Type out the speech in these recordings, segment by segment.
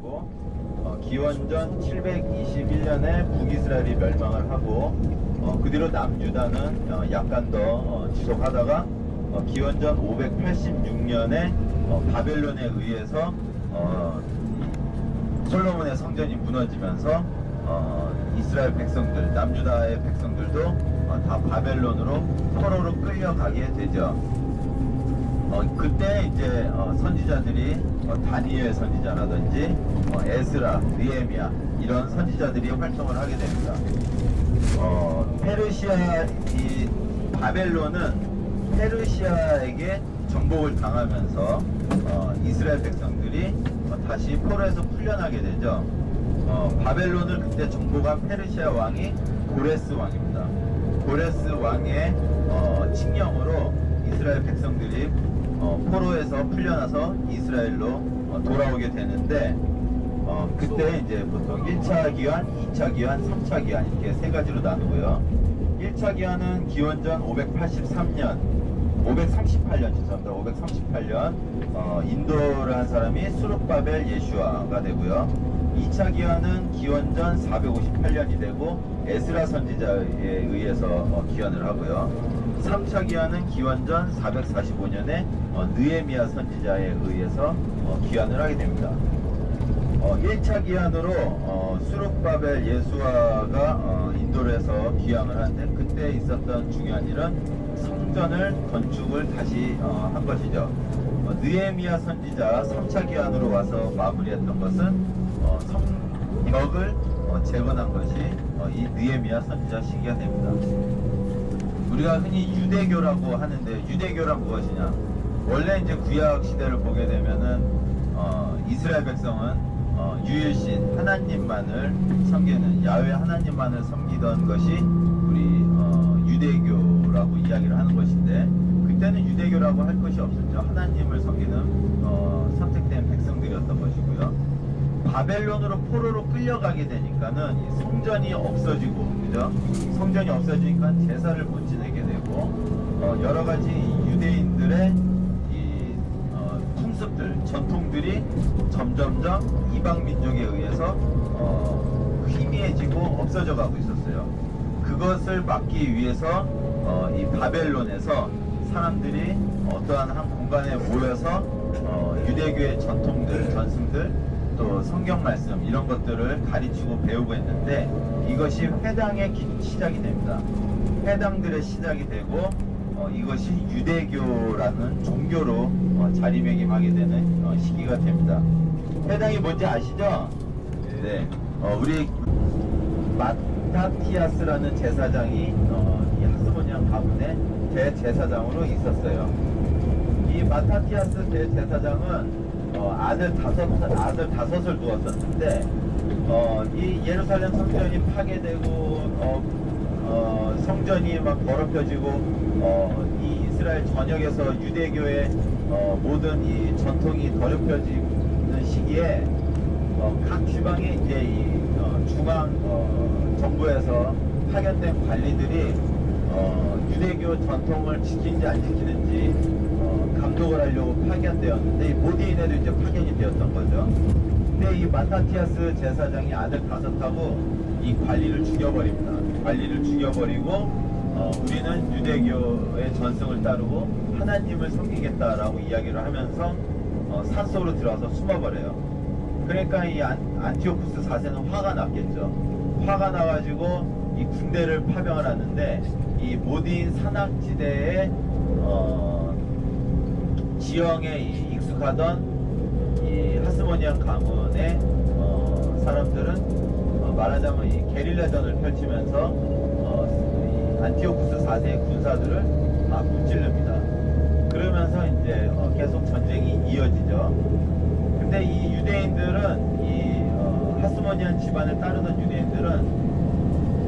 되고 기원전 721년에 북이스라엘이 멸망을 하고 그 뒤로 남유다는 약간 더 지속하다가 기원전 586년에 바벨론에 의해서 솔로몬의 성전이 무너지면서 이스라엘 백성들, 남유다의 백성들도 다 바벨론으로 포로로 끌려가게 되죠. 그때 이제 선지자들이 다니엘 선지자라든지 에스라, 느헤미야 이런 선지자들이 활동을 하게 됩니다. 페르시아, 이 바벨론은 페르시아에게 정복을 당하면서 이스라엘 백성들이 다시 포로에서 풀려나게 되죠. 바벨론을 그때 정복한 페르시아 왕이 고레스 왕입니다. 고레스 왕의 칙령으로 이스라엘 백성들이 포로에서 풀려나서 이스라엘로 돌아오게 되는데 그때 이제 보통 1차 기환, 2차 기환, 3차 기환 이렇게 세 가지로 나누고요. 1차 기환은 기원전 538년 죄송합니다. 538년 인도를 한 사람이 수룹바벨 예슈아가 되고요. 2차 기환은 기원전 458년이 되고 에스라 선지자에 의해서 기환을 하고요. 3차 기환은 기원전 445년에 느헤미야 선지자에 의해서 기환을 하게 됩니다. 1차 기환으로 수룹바벨 예수아가 인도를 해서 기환을 하는데 그때 있었던 중요한 일은 성전을 건축을 다시 한 것이죠. 느헤미야 선지자 3차 기환으로 와서 마무리했던 것은 성벽을 재건한 것이 이 느헤미야 선지자 시기가 됩니다. 우리가 흔히 유대교라고 하는데 유대교란 무엇이냐? 원래 이제 구약 시대를 보게 되면은 이스라엘 백성은 유일신 하나님만을 섬기는 야훼 하나님만을 섬기던 것이 우리 유대교라고 이야기를 하는 것인데 그때는 유대교라고 할 것이 없었죠. 하나님을 섬기는 선택된 백성들이었던 것이고요. 바벨론으로 포로로 끌려가게 되니까는 성전이 없어지고, 그죠? 성전이 없어지니까 제사를 못 지내게 되고, 여러 가지 유대인들의 이 풍습들, 전통들이 점점점 이방 민족에 의해서 희미해지고 없어져 가고 있었어요. 그것을 막기 위해서 이 바벨론에서 사람들이 어떠한 한 공간에 모여서 유대교의 전통들, 전승들, 또 성경 말씀 이런 것들을 가르치고 배우고 했는데 이것이 회당의 시작이 됩니다. 회당들의 시작이 되고 이것이 유대교라는 종교로 자리매김하게 되는 시기가 됩니다. 회당이 뭔지 아시죠? 네. 우리 마타티아스라는 제사장이 이 하스모니안 가문의 대제사장으로 있었어요. 이 마타티아스 대제사장은 아들 다섯을 두었었는데 이 예루살렘 성전이 파괴되고 성전이 막 더럽혀지고 이 이스라엘 전역에서 유대교의 모든 이 전통이 더럽혀지는 시기에 각 지방에 이제 이 중앙 정부에서 파견된 관리들이 유대교 전통을 지키는지 안 지키는지 감독을 하려고 파견되었는데 이 모디인에도 이제 파견이 되었던 거죠. 근데 이 마타티아스 제사장이 아들 다섯하고 이 관리를 죽여버립니다. 관리를 죽여버리고 우리는 유대교의 전승을 따르고 하나님을 섬기겠다라고 이야기를 하면서 산속으로 들어와서 숨어버려요. 그러니까 이 안티오쿠스 4세는 화가 났겠죠. 화가 나가지고 이 군대를 파병을 하는데 이 모디인 산악지대에 지형에 익숙하던 이 하스모니안 가문의 사람들은 말하자면 이 게릴라전을 펼치면서 이 안티오쿠스 4세의 군사들을 다 무찔릅니다. 그러면서 이제 계속 전쟁이 이어지죠. 근데 이 유대인들은 이 하스모니안 집안을 따르던 유대인들은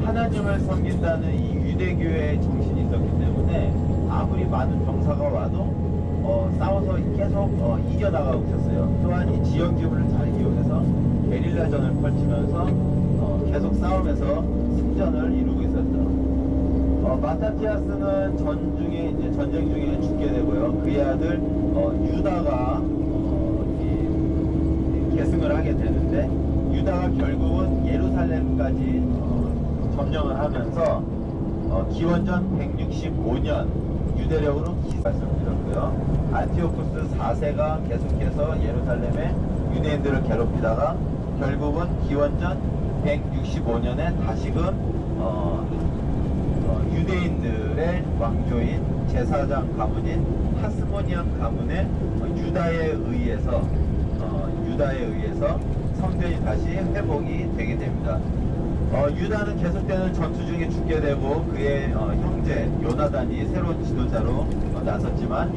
하나님을 섬긴다는 이 유대교의 정신이 있었기 때문에 아무리 많은 병사가 와도 싸워서 계속 이겨나가고 있었어요. 또한 이 지형 기물을 잘 이용해서 게릴라전을 펼치면서 계속 싸우면서 승전을 이루고 있었죠. 마타티아스는 전쟁 중에 죽게 되고요. 그의 아들 유다가 계승을 하게 되는데 유다가 결국은 예루살렘까지 점령을 하면서 기원전 165년 유대력으로 말씀드렸고요. 안티오쿠스 4세가 계속해서 예루살렘에 유대인들을 괴롭히다가 결국은 기원전 165년에 다시금 유대인들의 왕조인 제사장 가문인 하스모니안 가문의 유다에 의해서 성전이 다시 회복이 되게 됩니다. 유다는 계속되는 전투 중에 죽게 되고 그의 형제 요나단이 새로운 지도자로 나섰지만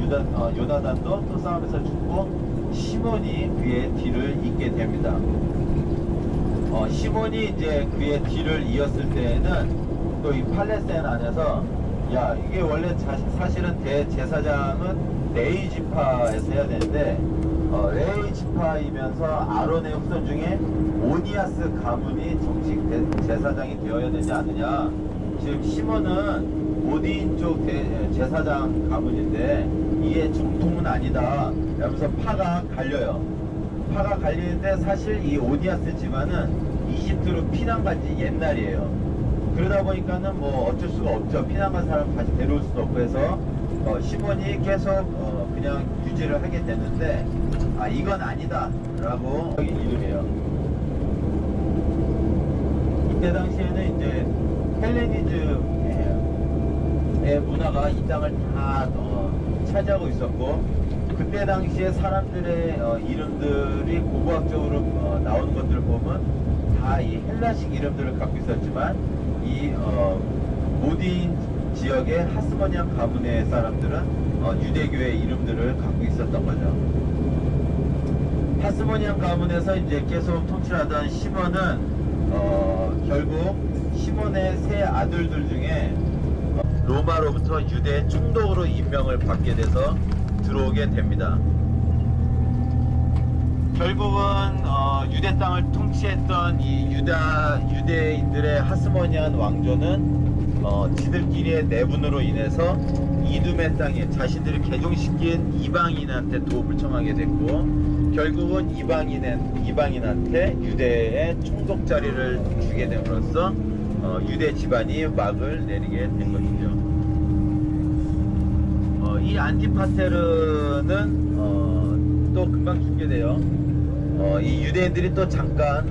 요나단도 또 싸움에서 죽고 시몬이 그의 뒤를 잇게 됩니다. 시몬이 이제 그의 뒤를 이었을 때에는 또 이 팔레스타인 안에서 야 이게 원래 사실은 대제사장은 레위 지파에서 해야 되는데 레위 지파이면서 아론의 후손 중에 오니아스 가문이 정식 제사장이 되어야 되지 않느냐. 지금 시몬은 모딘 쪽 제사장 가문인데 이게 정통은 아니다. 이러면서 파가 갈려요. 파가 갈리는데 사실 이 오니아스 집안은 이집트로 피난 간 지 옛날이에요. 그러다 보니까는 뭐 어쩔 수가 없죠. 피난 간 사람 다시 데려올 수도 없고 해서 시몬이 계속 그냥 유지를 하게 되는데 이건 아니다 라고 이름이에요. 이때 당시에는 이제 헬레니즘의 문화가 이 땅을 다 차지하고 있었고 그때 당시에 사람들의 이름들이 고고학적으로 나오는 것들을 보면 다 이 헬라식 이름들을 갖고 있었지만 이 모딘 지역의 하스모니안 가문의 사람들은 유대교의 이름들을 갖고 있었던 거죠. 하스모니안 가문에서 이제 계속 통치하던 시몬은 결국 시몬의 세 아들들 중에 로마로부터 유대 총독으로 임명을 받게 돼서 들어오게 됩니다. 결국은 유대 땅을 통치했던 이 유대인들의 하스모니안 왕조는 지들끼리의 내분으로 인해서 이두메 땅에 자신들을 개종시킨 이방인한테 도움을 청하게 됐고 결국은 이방인한테 유대의 총독 자리를 주게 됨으로써 유대 집안이 막을 내리게 된 것이죠. 이 안티파테르는 또 금방 죽게 돼요. 이 유대인들이 또 잠깐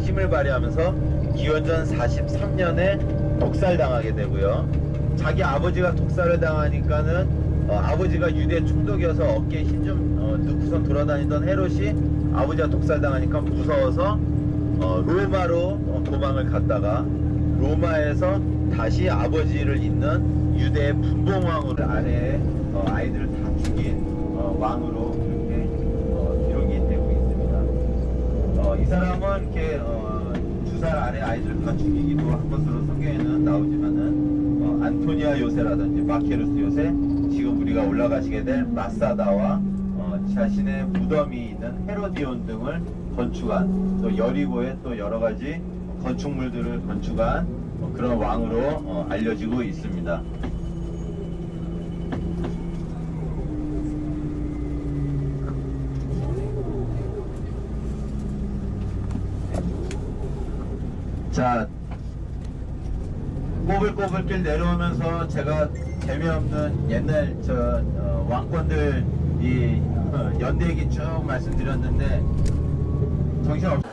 힘을 발휘하면서 기원전 43년에 독살당하게 되고요. 자기 아버지가 독살을 당하니까는 아버지가 유대 총독이어서 어깨에 힘 좀 넣고선 돌아다니던 헤롯이 아버지가 독살당하니까 무서워서 로마로 도망을 갔다가 로마에서 다시 아버지를 잇는 유대 분봉왕으로 아래에 아이들을 다 죽인 왕으로 이렇게 기록이 되고 있습니다. 이 사람은 이렇게 2살 아래 아이들을 다 죽이기도 한 것으로 성경에는 나오지만은 안토니아 요새라든지 마케루스 요새, 지금 우리가 올라가시게 될 마사다와 자신의 무덤이 있는 헤로디온 등을 건축한, 또 여리고에 또 여러 가지 건축물들을 건축한 그런 왕으로 알려지고 있습니다. 자, 꼬불꼬불길 내려오면서 제가 재미없는 옛날 왕권들 이 연대 얘기 쭉 말씀드렸는데 정신없.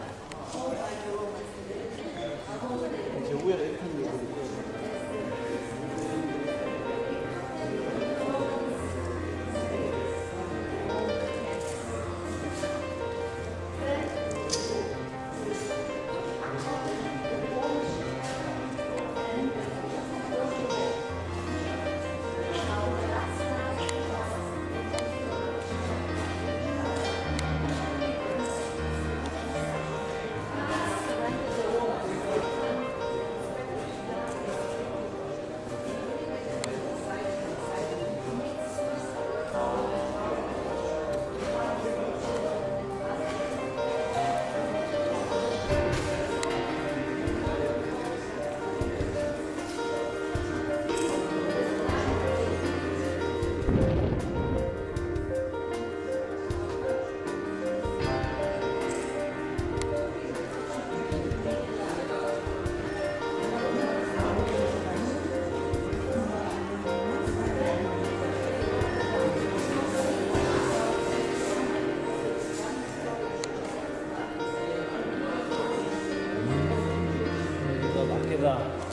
감사합니다.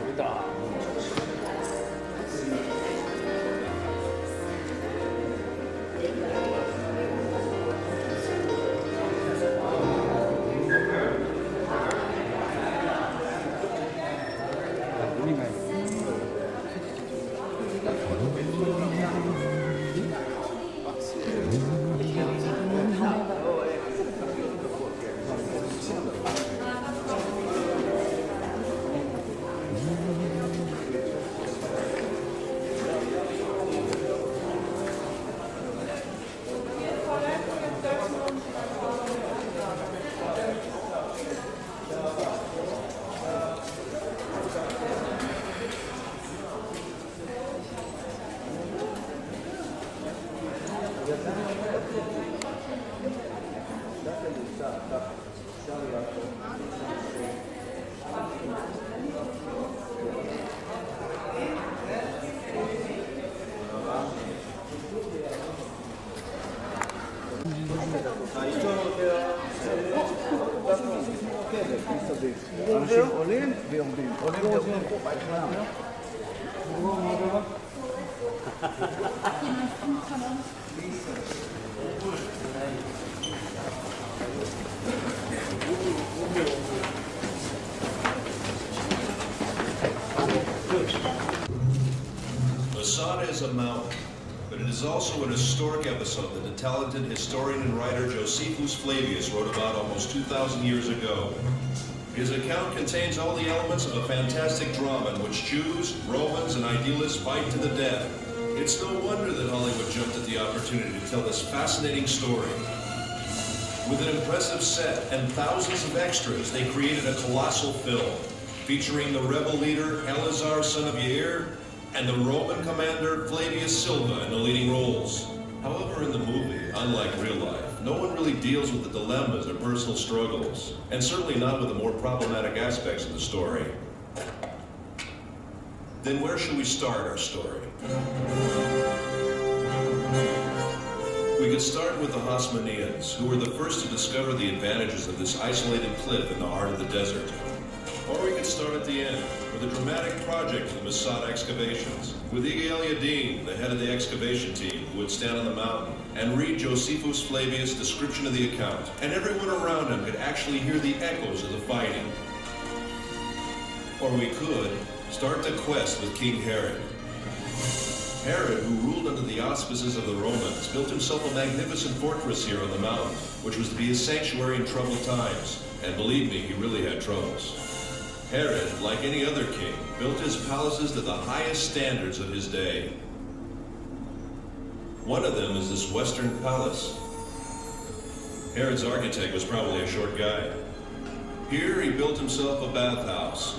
우리다. 자, 이쪽으로 오세요. אנשים עולים ויורדים. עולים ויורדים. Masada is a mountain, but it is also an historic episode that the talented historian and writer Josephus Flavius wrote about almost 2,000 years ago. His account contains all the elements of a fantastic drama in which Jews, Romans, and idealists fight to the death. It's no wonder that Hollywood jumped at the opportunity to tell this fascinating story. With an impressive set and thousands of extras, they created a colossal film featuring the rebel leader Eleazar, son of Yair, and the Roman commander Flavius Silva in the leading roles. However, in the movie, unlike real life, no one really deals with the dilemmas or personal struggles, and certainly not with the more problematic aspects of the story. Then where should we start our story? We could start with the Hasmoneans, who were the first to discover the advantages of this isolated cliff in the heart of the desert. Or we could start at the end, with a dramatic project of the Masada excavations, with Igal Yadin, the head of the excavation team, who would stand on the mountain and read Josephus Flavius' description of the account, and everyone around him could actually hear the echoes of the fighting. Or we could start the quest with King Herod. Herod, who ruled under the auspices of the Romans, built himself a magnificent fortress here on the mountain, which was to be his sanctuary in troubled times. And believe me, he really had troubles. Herod, like any other king, built his palaces to the highest standards of his day. One of them is this Western Palace. Herod's architect was probably a short guy. Here he built himself a bathhouse,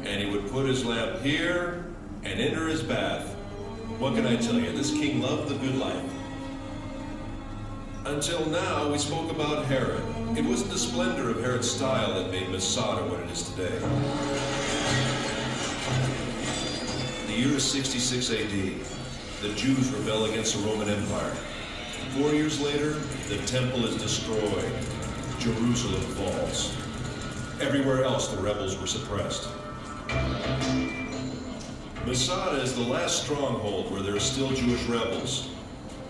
and he would put his lamp here and enter his bath. What can I tell you? This king loved the good life. Until now, we spoke about Herod. It wasn't the splendor of Herod's style that made Masada what it is today. The year is 66 AD. The Jews rebel against the Roman Empire. 4 years later, the temple is destroyed. Jerusalem falls. Everywhere else, the rebels were suppressed. Masada is the last stronghold where there are still Jewish rebels.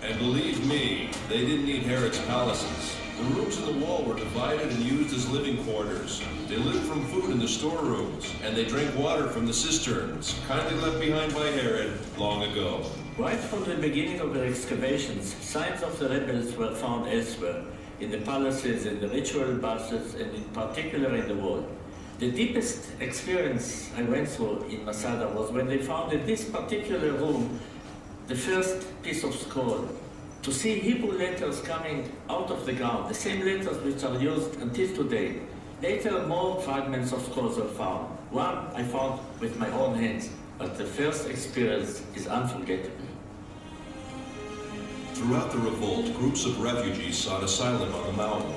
And believe me, they didn't need Herod's palaces. The rooms in the wall were divided and used as living quarters. They lived from food in the storerooms, and they drank water from the cisterns, kindly left behind by Herod long ago. Right from the beginning of the excavations, signs of the rebels were found elsewhere, in the palaces, in the ritual baths, and in particular in the wall. The deepest experience I went through in Masada was when they found in this particular room the first piece of scroll, to see Hebrew letters coming out of the ground, the same letters which are used until today. Later, more fragments of scrolls were found. One I found with my own hands, but the first experience is unforgettable. Throughout the revolt, groups of refugees sought asylum on the mountain.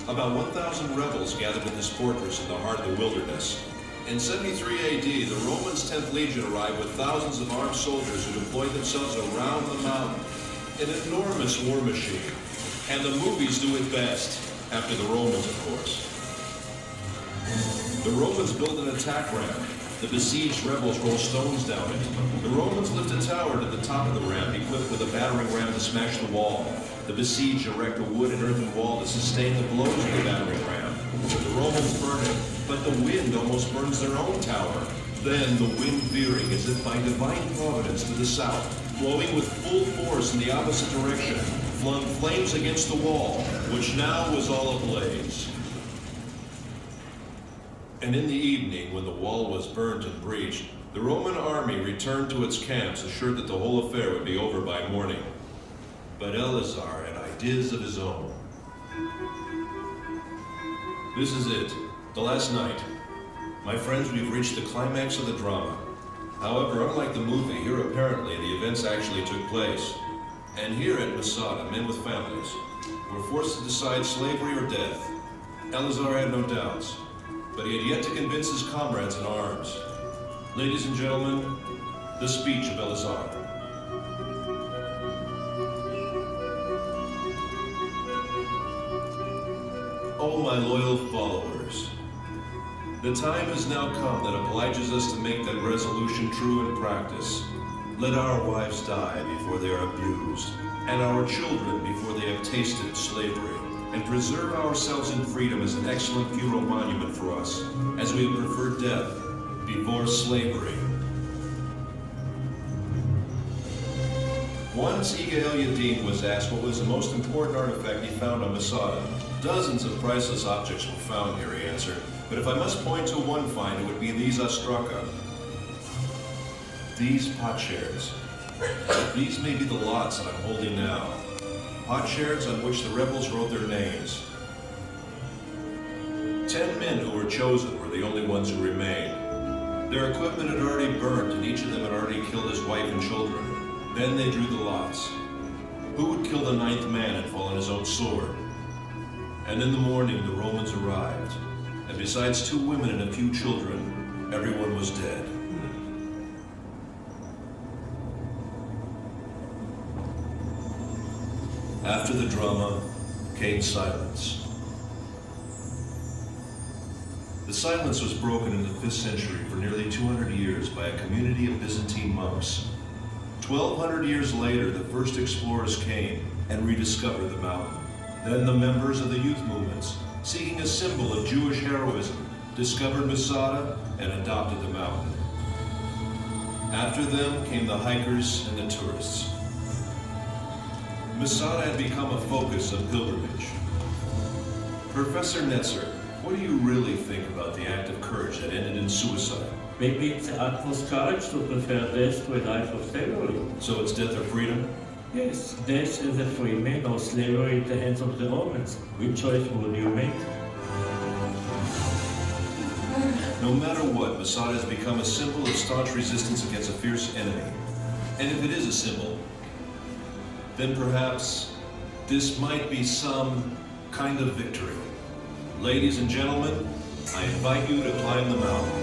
About 1,000 rebels gathered in this fortress in the heart of the wilderness. In 73 AD, the Romans' 10th Legion arrived with thousands of armed soldiers who deployed themselves around the mountain. An enormous war machine. And the movies do it best, after the Romans, of course. The Romans build an attack ramp. The besieged rebels roll stones down it. The Romans lift a tower to the top of the ramp, equipped with a battering ram to smash the wall. The besieged erect a wood and earthen wall to sustain the blows of the battering ram. The Romans burn it, but the wind almost burns their own tower. Then the wind veering as if by divine providence to the south, blowing with full force in the opposite direction, flung flames against the wall, which now was all ablaze. And in the evening, when the wall was burnt and breached, the Roman army returned to its camps, assured that the whole affair would be over by morning. But Eleazar had ideas of his own. This is it, the last night. My friends, we've reached the climax of the drama. However, unlike the movie, here apparently the events actually took place. And here at Masada, men with families were forced to decide slavery or death. Eleazar had no doubts, but he had yet to convince his comrades in arms. Ladies and gentlemen, the speech of Eleazar. Oh, my loyal followers, the time has now come that obliges us to make that resolution true in practice. Let our wives die before they are abused, and our children before they have tasted slavery, and preserve ourselves in freedom as an excellent funeral monument for us, as we have preferred death before slavery. Once Iga El-Yadin was asked what was the most important artifact he found on Masada. Dozens of priceless objects were found here, he answered. But if I must point to one find, it would be these ostraka. These potsherds. These may be the lots that I'm holding now. Potsherds on which the rebels wrote their names. 10 men who were chosen were the only ones who remained. Their equipment had already burnt, and each of them had already killed his wife and children. Then they drew the lots. Who would kill the 9th man and fall on his own sword? And in the morning, the Romans arrived. And besides 2 women and a few children, everyone was dead. After the drama came silence. The silence was broken in the 5th century for nearly 200 years by a community of Byzantine monks. 1,200 years later, the first explorers came and rediscovered the mountain. Then the members of the youth movements, seeking a symbol of Jewish heroism, discovered Masada and adopted the mountain. After them came the hikers and the tourists. Masada had become a focus of pilgrimage. Professor Netzer, what do you really think about the act of courage that ended in suicide? Maybe it's utmost courage to prefer death to a life of slavery. So it's death or freedom? Yes, death as a free man or slavery in the hands of the Romans. Which choice would you make? No matter what, Masada has become a symbol of staunch resistance against a fierce enemy. And if it is a symbol, then perhaps this might be some kind of victory. Ladies and gentlemen, I invite you to climb the mountain.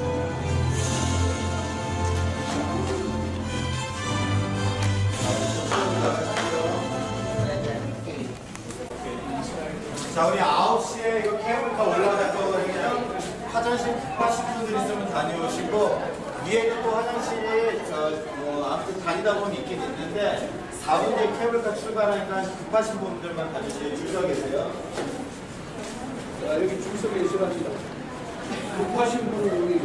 자, 우리 9시에 이거 케이블카 올라갈 거거든요. 화장실 급하신 분들 있으면 다녀오시고, 위에 또 화장실이 아무튼 다니다 보면 있긴 있는데 4분 뒤에 케이블카 출발하니까 급하신 분들만 다니세요. 줄 서 계세요. 자, 여기 줄 서 계시랍니다. 급하신 분은 여기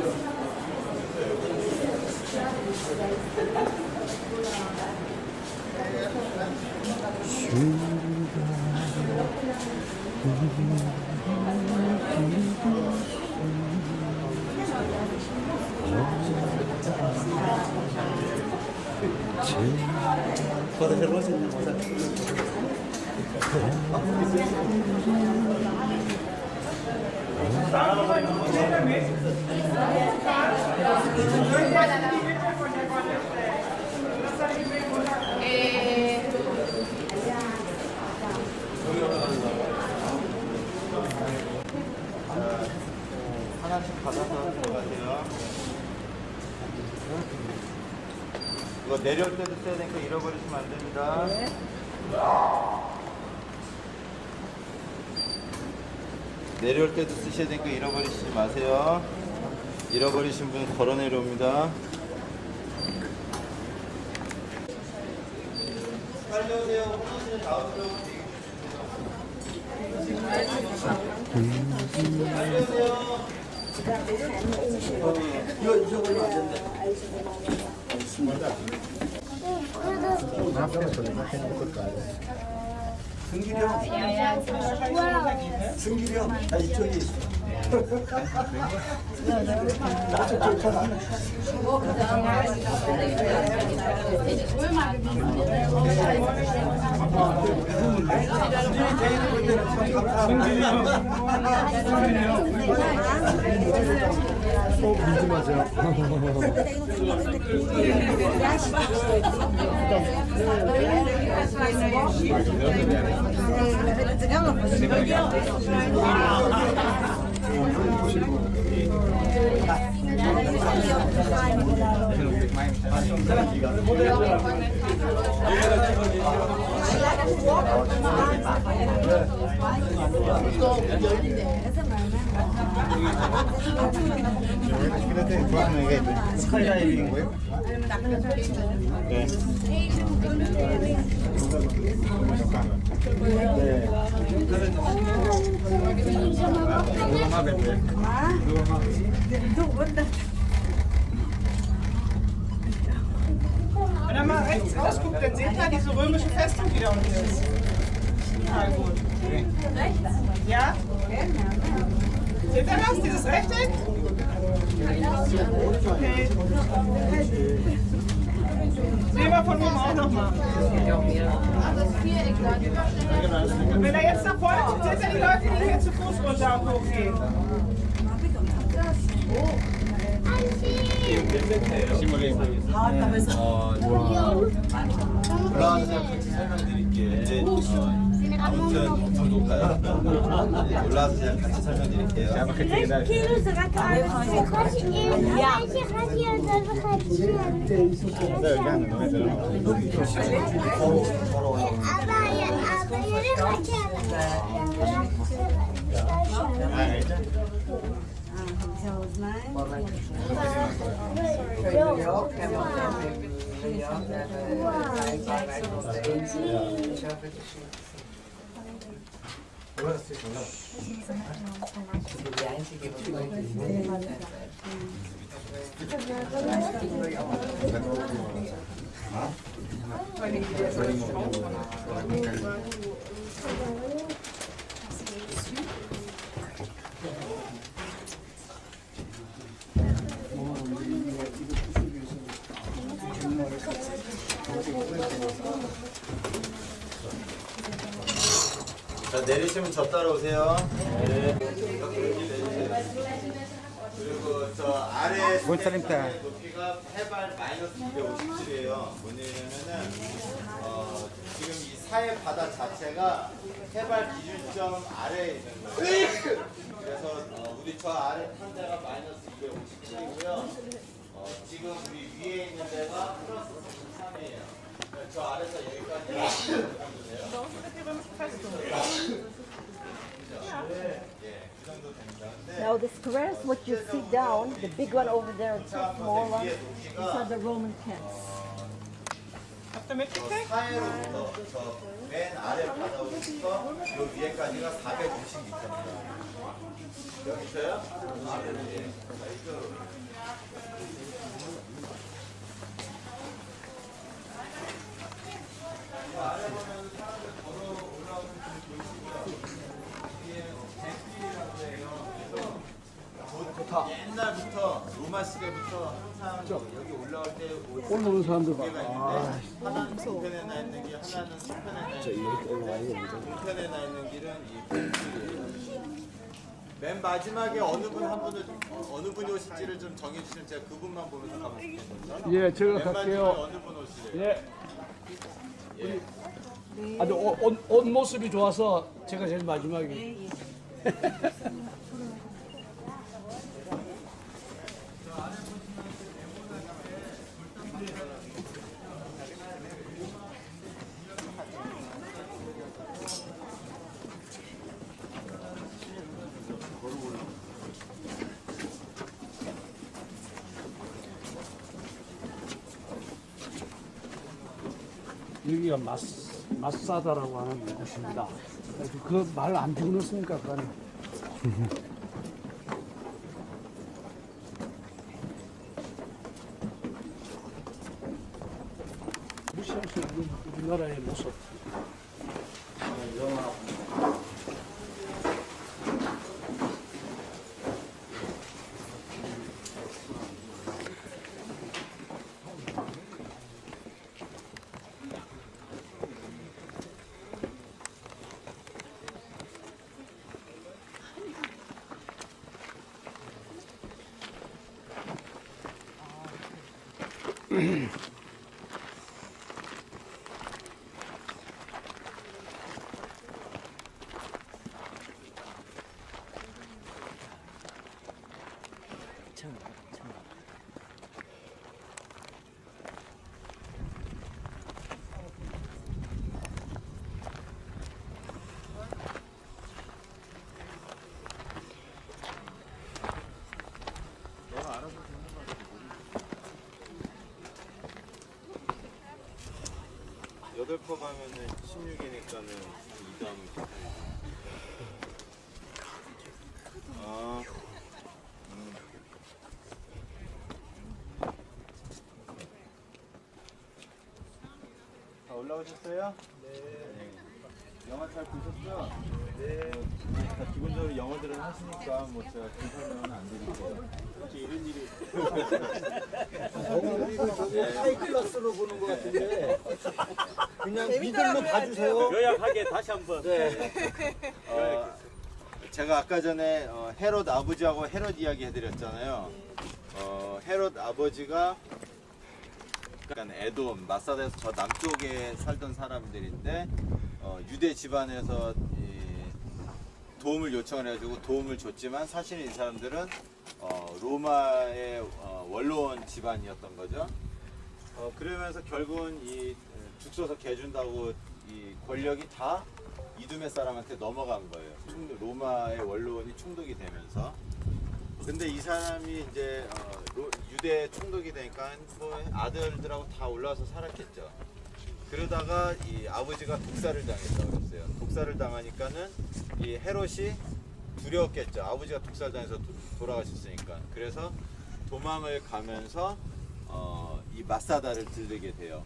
하나씩 받아서 들어가세요. 이거 내려올 때도 써야 되니까 잃어버리시면 안 됩니다. 내려올 때도 쓰셔야 되니까 잃어버리시지 마세요. 잃어버리신 분 걸어 내려옵니다. 빨리 오세요. 화장실 다 오세요. 빨리 오세요. 이거 잊어버리면 안 된다. 승길이 형. 승길이 형. 아, 이쪽이 있어. 믿지 마세요. 스카이다이빙인 거예요? 네. Wenn er mal rechts rausguckt, dann seht ihr diese römische Festung, die da unten ist. Total gut. Ja? Seht ihr das, dieses Rechteck? Okay. Sehen wir von oben auch nochmal. Wenn er jetzt nach vorne guckt, seht ihr die Leute, die hier zu Fuß runter und hochgehen. 올라와서 같이 설명드릴게요. 이제 아무튼 엄청 높아요. 올라와서 그냥 같이 설명드릴게요. 자, 내리시면 저 따라오세요. 네. 그리고 저 아래 높이가 해발 마이너스 257이에요. 뭐냐면은 지금 이 사해 바다 자체가 해발 기준점 아래에 있는 거예요. 그래서 우리 저 아래 탄 데가 마이너스 257이고요. 지금 우리 위에 있는 데가 플러스 33이에요. 저 아래서 여기까지 그 정도 돼요. Now the squares, what you see down, the big one over there, the small one, these are the Roman camps. Habt ihr mitgekriegt? 사해로부터 저 맨 아래 바다로부터 요 위에까지가 460m입니다. 여기서요? 예. 자, 이쪽으로. 아래 보면 사람들 걸어 올라오는 분 보이시고요. 이게 백길이라고 해요. 그래서 옛날부터 로마 시대부터 항상 여기 올라올 때 올라오는 사람들 봐. 개가 있는데 하나는 동편에 나 있는 길, 하나는 서편에 나 있는 길. 동편에 나 있는 길은 이 백길이에요. 맨 마지막에 어느 분이 오실지를 좀 정해주시면 제가 그분만 보면서 가면 좋겠습니다. 예, 제가 맨 갈게요. 마지막에 어느 분 오시래요? 예. 아주 옷 모습이 좋아서 제가 제일 마지막에. 여기가 마사다라고 하는 곳입니다. 그 말 안 죽었습니까? 그거는. 무시할 수 없는 우리나라의 모습. 여덟 컵 하면은 16이니까는 2당. 아. 다 올라오셨어요? 네. 영화 잘 보셨죠? 네. 다 기본적으로 영어들은 하시니까 뭐 제가 긴 설명은 안 드릴게요. 혹시 이런 일이 하이 클래스로 보는 것 같은데 그냥 믿음만 봐주세요. 요약하게 다시 한번. 네. 제가 아까 전에 헤롯 아버지하고 헤롯 이야기 해드렸잖아요. 헤롯 아버지가 약간 에돔, 마사다에서 저 남쪽에 살던 사람들인데 유대 집안에서 도움을 요청을 해가지고 도움을 줬지만 사실은 이 사람들은 로마의 원로원 집안이었던 거죠. 그러면서 결국은 이 죽서서 개준다고 이 권력이 다 이두메 사람한테 넘어간 거예요. 로마의 원로원이 총독이 되면서. 근데 이 사람이 이제 유대 총독이 되니까 뭐 아들들하고 다 올라와서 살았겠죠. 그러다가 이 아버지가 독살을 당했다고 그랬어요. 독살을 당하니까는 이 헤롯이 두려웠겠죠. 아버지가 독살당해서 돌아가셨으니까. 그래서 도망을 가면서 이 마사다를 들르게 돼요.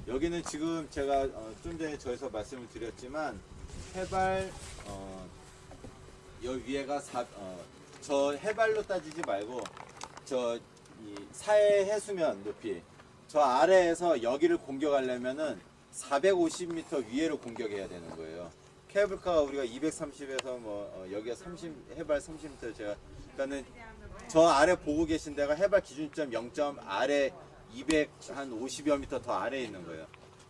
여기는 지금 제가 좀 전에 저에서 말씀을 드렸지만 해발 여기 위에가 저 해발로 따지지 말고 저 이 사해 해수면 높이 저 아래에서 여기를 공격하려면은 450m 위에로 공격해야 되는 거예요. 케이블카가 우리가 230에서 뭐 여기가 30 해발 30m 제가 그러니까는 저 아래 보고 계신 데가 해발 기준점 0점 아래 250여 미터 더 아래에 있는 거예요.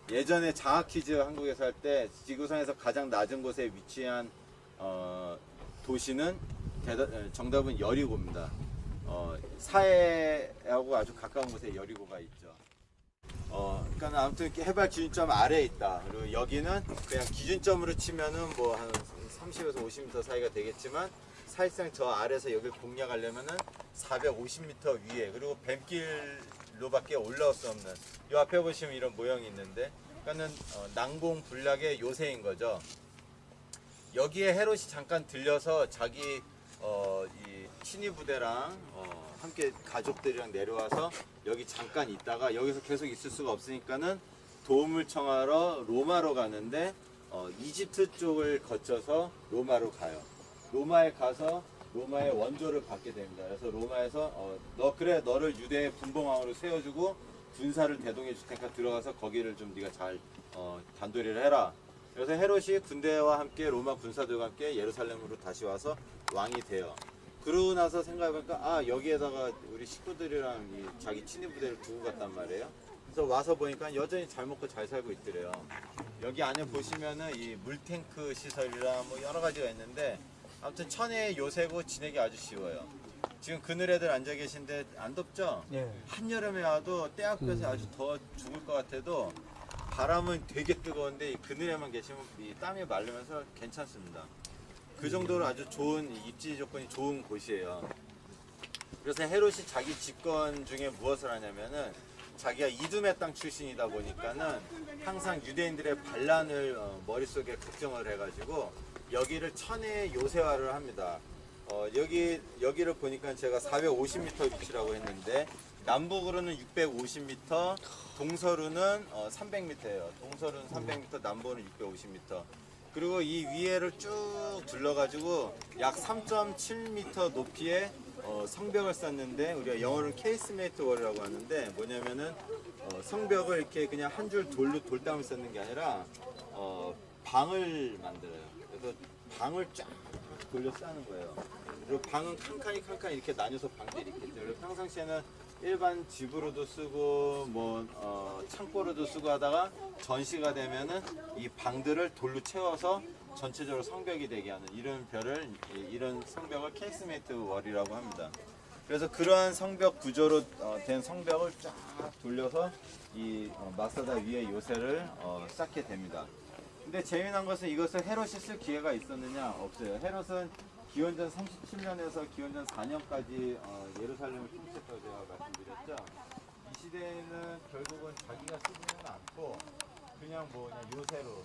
예전에 장학 퀴즈 한국에서 할 때 지구상에서 가장 낮은 곳에 위치한 도시는 정답은 여리고입니다. 사해하고 아주 가까운 곳에 여리고가 있죠. 그러니까 아무튼 해발 기준점 아래에 있다. 그리고 여기는 그냥 기준점으로 치면은 뭐 한 30에서 50m 사이가 되겠지만 사실상 저 아래에서 여기를 공략하려면은 450m 위에 그리고 뱀길로밖에 올라올 수 없는 이 앞에 보시면 이런 모형이 있는데 그러니까는 난공불락의 요새인 거죠. 여기에 헤롯이 잠깐 들려서 자기 이 친위 부대랑 함께 가족들이랑 내려와서 여기 잠깐 있다가 여기서 계속 있을 수가 없으니까는 도움을 청하러 로마로 가는데 이집트 쪽을 거쳐서 로마로 가요. 로마에 가서 로마의 원조를 받게 됩니다. 그래서 로마에서 너를 유대의 분봉왕으로 세워주고 군사를 대동해 줄 테니까 들어가서 거기를 좀 네가 잘 단도리를 해라. 그래서 헤롯이 군대와 함께 로마 군사들과 함께 예루살렘으로 다시 와서 왕이 돼요. 그러고 나서 생각해보니까 여기에다가 우리 식구들이랑 이 자기 친위 부대를 두고 갔단 말이에요. 그래서 와서 보니까 여전히 잘 먹고 잘 살고 있더래요. 여기 안에 보시면은 이 물탱크 시설이랑 뭐 여러 가지가 있는데 아무튼 천혜의 요새고 지내기 아주 쉬워요. 지금 그늘에들 앉아 계신데 안 덥죠? 네. 한여름에 와도 때 앞에서 아주 더 죽을 것 같아도 바람은 되게 뜨거운데 이 그늘에만 계시면 이 땀이 마르면서 괜찮습니다. 그 정도로 아주 좋은 입지 조건이 좋은 곳이에요. 그래서 헤롯이 자기 집권 중에 무엇을 하냐면은 자기가 이두메 땅 출신이다 보니까는 항상 유대인들의 반란을 머릿속에 걱정을 해가지고 여기를 천의 요새화를 합니다. 여기를 보니까 제가 450m 위치라고 했는데 남북으로는 650m, 동서로는 300m예요. 동서로는 300m, 남북은 650m. 그리고 이 위에를 쭉 둘러가지고 약 3.7m 높이의 성벽을 쌓는데 우리가 영어로는 케이스메이트 월이라고 하는데 뭐냐면은 성벽을 이렇게 그냥 한 줄 돌담을 쌓는 게 아니라 방을 만들어요. 그래서 방을 쫙 돌려 쌓는 거예요. 그리고 방은 칸칸이 이렇게 나뉘어서 방들이 이렇게 있죠. 그리고 평상시에는 일반 집으로도 쓰고 창고로도 쓰고 하다가 전시가 되면은 이 방들을 돌로 채워서 전체적으로 성벽이 되게 하는 이런 성벽을 케이스메이트 월이라고 합니다. 그래서 그러한 성벽 구조로 된 성벽을 쫙 돌려서 이 마사다 위에 요새를 쌓게 됩니다. 근데 재미난 것은 이것을 헤롯이 쓸 기회가 있었느냐? 없어요. 헤롯은 기원전 37년에서 기원전 4년까지 예루살렘을 통치했다고 제가 말씀드렸죠. 이 시대에는 결국은 자기가 쓰지는 않고 그냥 요새로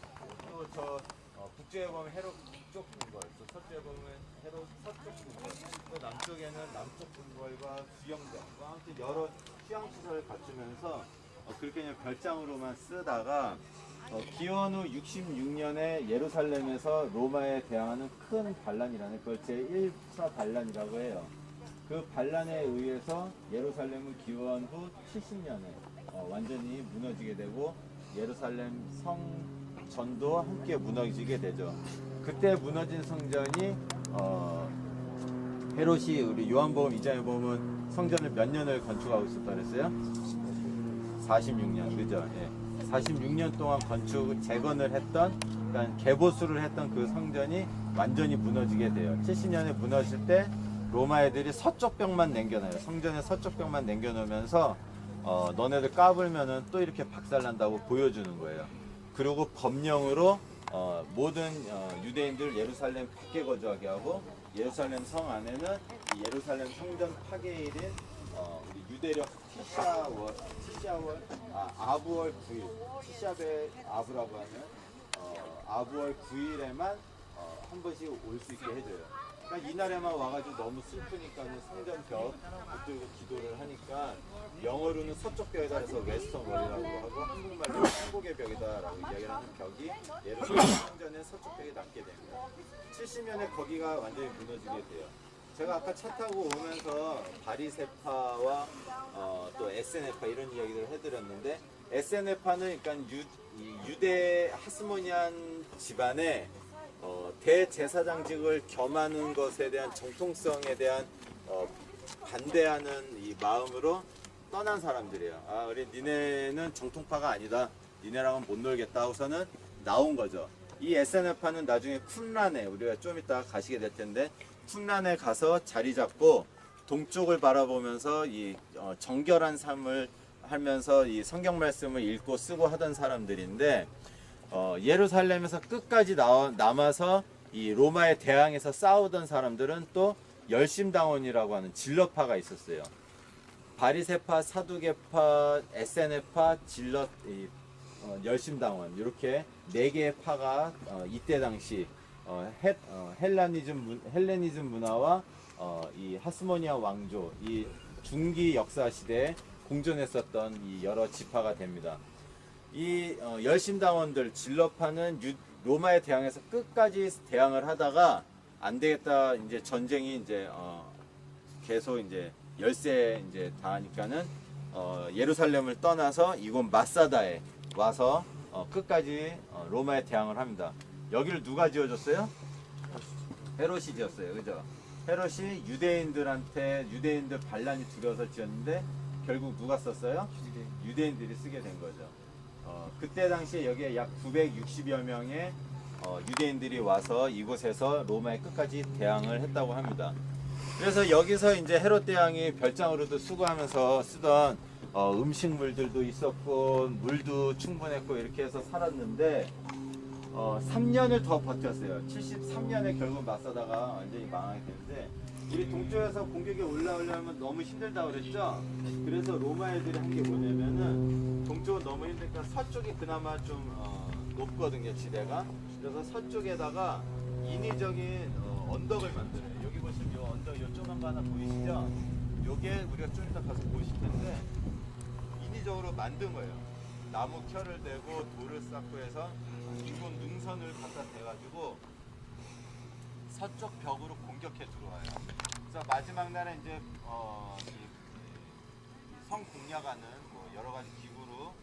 또 저 북쪽에 보면 헤롯 북쪽 궁궐, 또 서쪽에 보면 헤롯 서쪽 궁궐, 또 남쪽에는 남쪽 궁궐과 수영장, 아무튼 여러 휴양 시설을 갖추면서 그렇게 그냥 별장으로만 쓰다가 기원 후 66년에 예루살렘에서 로마에 대항하는 큰 반란이라는 그걸 제1차 반란이라고 해요. 그 반란에 의해서 예루살렘은 기원 후 70년에 완전히 무너지게 되고 예루살렘 성전도 함께 무너지게 되죠. 그때 무너진 성전이 헤롯이 우리 요한복음 2장에 보면 성전을 몇 년을 건축하고 있었다 그랬어요? 46년, 그죠? 예. 46년 동안 재건을 했던, 그러니까 개보수를 했던 그 성전이 완전히 무너지게 돼요. 70년에 무너질 때 로마 애들이 서쪽 벽만 남겨놔요. 성전의 서쪽 벽만 남겨놓으면서 너네들 까불면은 또 이렇게 박살난다고 보여주는 거예요. 그리고 법령으로 모든 유대인들 예루살렘 밖에 거주하게 하고 예루살렘 성 안에는 이 예루살렘 성전 파괴일인 우리 유대력 아부월 9일, 티샤베 아부라고 하는 아부월 9일에만 한 번씩 올 수 있게 해줘요. 그러니까 이날에만 와가지고 너무 슬프니까는 성전 벽 붙들고 기도를 하니까 영어로는 서쪽 벽이다 해서 웨스턴 월이라고 하고 한국말로 한국의 벽이다라고 이야기하는 벽이 예루살렘 성전의 서쪽 벽에 남게 됩니다. 70년에 거기가 완전히 무너지게 돼요. 제가 아까 차 타고 오면서 바리세파와 또 에세네파 이런 이야기를 해드렸는데 에세네파는 그러니까 유대 하스모니안 집안의 대제사장직을 겸하는 것에 대한 정통성에 대한 반대하는 이 마음으로 떠난 사람들이에요. 우리 니네는 정통파가 아니다. 니네랑은 못 놀겠다 하고서는 나온 거죠. 이 에세네파는 나중에 쿰란에 우리가 좀 이따 가시게 될 텐데 쿰란에 가서 자리 잡고 동쪽을 바라보면서 이 정결한 삶을 하면서 이 성경 말씀을 읽고 쓰고 하던 사람들인데 예루살렘에서 끝까지 남아서 이 로마에 대항해서 싸우던 사람들은 또 열심당원이라고 하는 진러파가 있었어요. 바리세파, 사두개파, 에세네파, 진러, 열심당원 이렇게 4개의 파가 이때 당시 헬레니즘 문화와 이 하스모니아 왕조, 이 중기 역사 시대에 공존했었던 이 여러 지파가 됩니다. 이 열심당원들 진러파는 로마에 대항해서 끝까지 대항을 하다가 안 되겠다 이제 전쟁이 이제 계속 이제 열세 이제 닿으니까는 예루살렘을 떠나서 이곳 마사다에 와서 끝까지 로마에 대항을 합니다. 여기를 누가 지어줬어요? 헤롯이 지었어요. 그죠? 헤롯이 유대인들 반란이 두려워서 지었는데 결국 누가 썼어요? 유대인들이 쓰게 된 거죠. 그때 당시에 여기에 약 960여 명의 유대인들이 와서 이곳에서 로마의 끝까지 대항을 했다고 합니다. 그래서 여기서 이제 헤롯 대왕이 별장으로도 수고하면서 쓰던 음식물들도 있었고 물도 충분했고 이렇게 해서 살았는데 3년을 더 버텼어요. 73년에 결국 마사다가 완전히 망하게 되는데 우리 동쪽에서 공격이 올라오려면 너무 힘들다 그랬죠? 그래서 로마 애들이 한 게 뭐냐면은 동쪽은 너무 힘드니까 서쪽이 그나마 좀 높거든요, 지대가. 그래서 서쪽에다가 인위적인 언덕을 만들어요. 여기 보시면 요 언덕, 요 조그만 거 하나 보이시죠? 요게 우리가 좀 이따 가서 보실 텐데 인위적으로 만든 거예요. 나무 켜를 대고 돌을 쌓고 해서 인공 능선을 갖다 대가지고 서쪽 벽으로 공격해 들어와요. 그래서 마지막 날에 이제 성 공략하는 뭐 여러 가지 기구로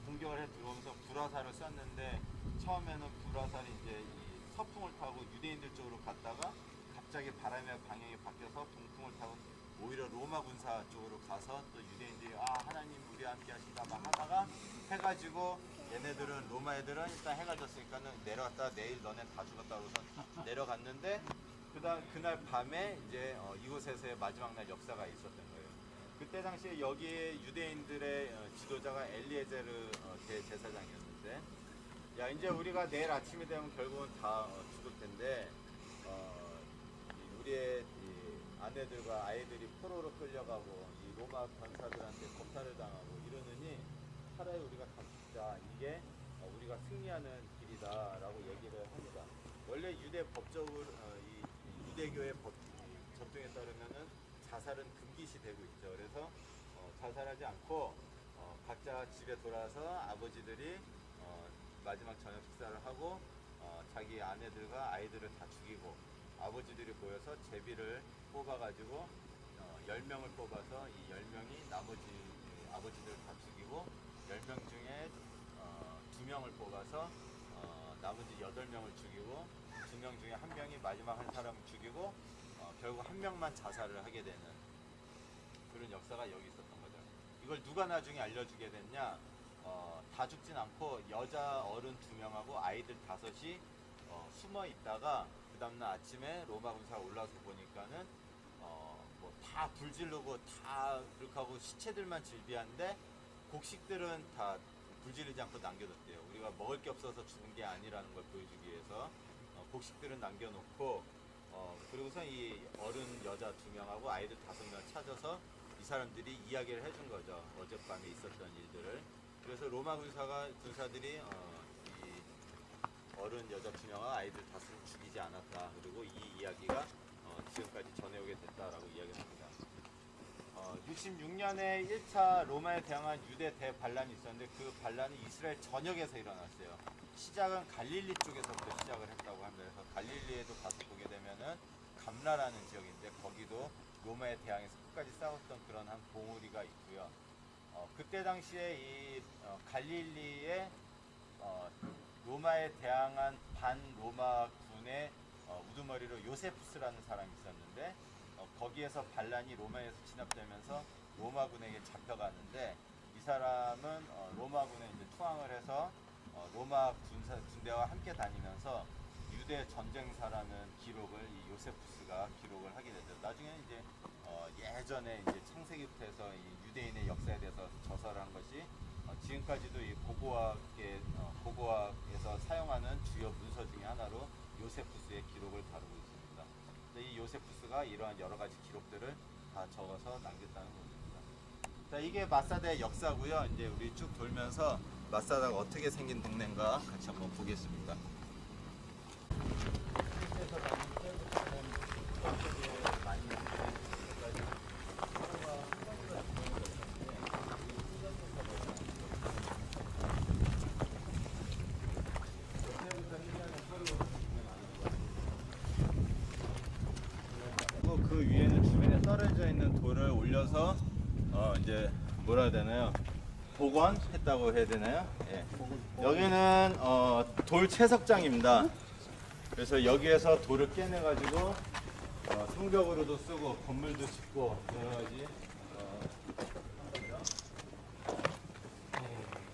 공격을 해 들어오면서 불화살을 쐈는데 처음에는 불화살이 이제 이 서풍을 타고 유대인들 쪽으로 갔다가 갑자기 바람의 방향이 바뀌어서 동풍을 타고 오히려 로마 군사 쪽으로 가서 또 유대인들이 하나님 우리와 함께 하시다 막 하다가 해가지고 얘네들은 로마 애들은 일단 해가 졌으니까는 내려갔다 내일 너네 다 죽었다 그러고서 내려갔는데 그날 밤에 이제 이곳에서의 마지막 날 역사가 있었던 거예요. 그때 당시에 여기에 유대인들의 지도자가 엘리에제르 대제사장이었는데 야 이제 우리가 내일 아침이 되면 결국은 다 죽을 텐데 우리의 이 아내들과 아이들이 포로로 끌려가고 이 로마 관사들한테 겁탈을 당하고 이러느니 차라리 우리가 다 죽자. 이게 우리가 승리하는 길이다라고 얘기를 합니다. 원래 유대 법적으로 이 유대교의 법 전통에 따르면은 자살은 금기시 되고 있죠. 그래서 자살하지 않고 각자 집에 돌아서 아버지들이 마지막 저녁 식사를 하고 자기 아내들과 아이들을 다 죽이고 아버지들이 모여서 제비를 뽑아가지고 10명을 뽑아서 이 10명이 나머지 아버지들을 다 죽이고 10명 중에 2명을 뽑아서 나머지 8명을 죽이고 2명 중에 1명이 마지막 한 사람을 죽이고 결국 1명만 자살을 하게 되는 그런 역사가 여기 있었던 거죠. 이걸 누가 나중에 알려주게 됐냐? 다 죽진 않고 여자 어른 2명하고 아이들 5이 숨어 있다가 그 다음날 아침에 로마 군사가 올라와서 보니까는 뭐 다 불지르고 다 그렇게 하고 시체들만 질비한데 곡식들은 다 불지르지 않고 남겨뒀대요. 우리가 먹을 게 없어서 죽은 게 아니라는 걸 보여주기 위해서 곡식들은 남겨놓고 그리고서 이 어른 여자 2명하고 아이들 5명을 찾아서 이 사람들이 이야기를 해준 거죠. 어젯밤에 있었던 일들을. 그래서 로마 군사들이 이 어른 여자 2명과 아이들 5을 죽이지 않았다. 그리고 이 이야기가 지금까지 전해오게 됐다라고 이야기를 합니다. 66년에 1차 로마에 대항한 유대 대반란이 있었는데 그 반란이 이스라엘 전역에서 일어났어요. 시작은 갈릴리 쪽에서부터 시작을 했다고 합니다. 그래서 갈릴리에도 가서 보게 되면은 감라라는 지역인데 거기도 로마에 대항해서 끝까지 싸웠던 그런 한 봉우리가 있고요. 그때 당시에 이 갈릴리에 로마에 대항한 반로마 군의 우두머리로 요세푸스라는 사람이 있었는데 거기에서 반란이 로마에서 진압되면서 로마군에게 잡혀가는데 이 사람은 로마군에 이제 투항을 해서 로마 군대와 함께 다니면서 유대 전쟁사라는 기록을 이 요세푸스가 기록을 하게 되죠. 나중에 이제 예전에 이제 창세기부터 해서 이 유대인의 역사에 대해서 저설한 것이 지금까지도 이 고고학에서 사용하는 주요 문서 중에 하나로 요세푸스의 기록을 다루고 있습니다. 이 요세푸스가 이러한 여러 가지 기록들을 다 적어서 남겼다는 겁니다. 자, 이게 마사다의 역사고요. 이제 우리 쭉 돌면서 마사다가 어떻게 생긴 동네인가 같이 한번 보겠습니다. 그 위에는 주변에 떨어져 있는 돌을 올려서 이제 뭐라 해야 되나요? 복원했다고 해야 되나요? 예. 여기는 돌 채석장입니다. 그래서 여기에서 돌을 깨내 가지고 성벽으로도 쓰고 건물도 짓고 여러 가지.